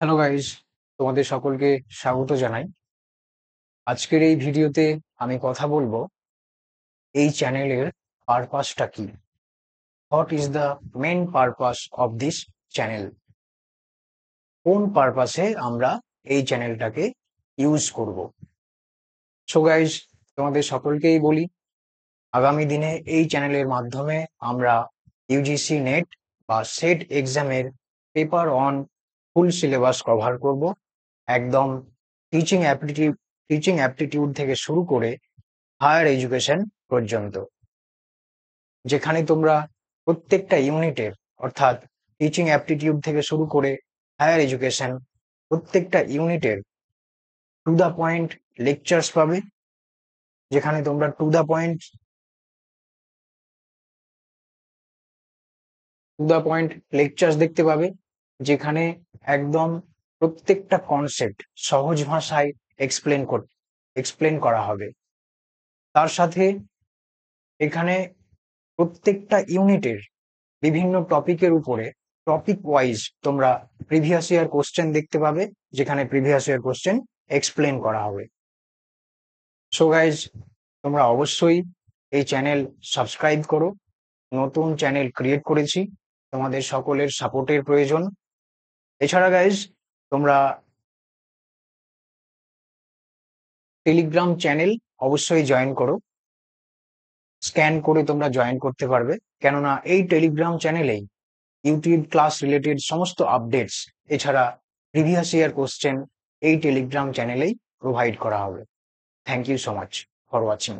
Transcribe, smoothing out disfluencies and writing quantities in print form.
Hello guys, তোমাদের সকলকে স্বাগত জানাই। আজকের এই ভিডিওতে আমি কথা বলবো এই চ্যানেলের পারপাসটা কি। What is the main purpose of this channel? কোন পারপাসে আমরা এই চ্যানেলটাকে ইউজ করব? সো গাইস, তোমাদের সকলকেই বলি, আগামী দিনে এই চ্যানেলের মাধ্যমে আমরা ইউজিসি নেট বা সেট এক্সামের paper on full syllabus cover করব। একদম টিচিং অ্যাপটিটিউড টিচিং অ্যাপটিটিউড থেকে শুরু করে হায়ার এডুকেশন পর্যন্ত, যেখানে তোমরা প্রত্যেকটা ইউনিটের, অর্থাৎ টিচিং অ্যাপটিটিউড থেকে শুরু করে হায়ার এডুকেশন, প্রত্যেকটা ইউনিটের টু দ্য পয়েন্ট লেকচার্স পাবে। যেখানে তোমরা টু দ্য পয়েন্ট লেকচার্স দেখতে পাবে, যেখানে একদম প্রত্যেকটা কনসেপ্ট সহজ ভাষায় এক্সপ্লেন করা হবে। তার সাথে এখানে প্রত্যেকটা ইউনিটের বিভিন্ন টপিকের উপরে টপিক ওয়াইজ তোমরা প্রিভিয়াস ইয়ার কোশ্চেন দেখতে পাবে, যেখানে প্রিভিয়াস ইয়ার কোশ্চেন এক্সপ্লেন করা হবে। সো গাইজ, তোমরা অবশ্যই এই চ্যানেল সাবস্ক্রাইব করো। নতুন চ্যানেল ক্রিয়েট করেছি, তোমাদের সকলের সাপোর্টের প্রয়োজন। এছাড়া গাইজ, তোমরা টেলিগ্রাম চ্যানেল অবশ্যই জয়েন করো। স্ক্যান করে তোমরা জয়েন করতে পারবে, কেননা এই টেলিগ্রাম চ্যানেলেই ইউটিউব ক্লাস রিলেটেড সমস্ত আপডেটস, এছাড়া প্রিভিয়াস ইয়ার কোশ্চেন এই টেলিগ্রাম চ্যানেলেই প্রোভাইড করা হবে। Thank you so much for watching.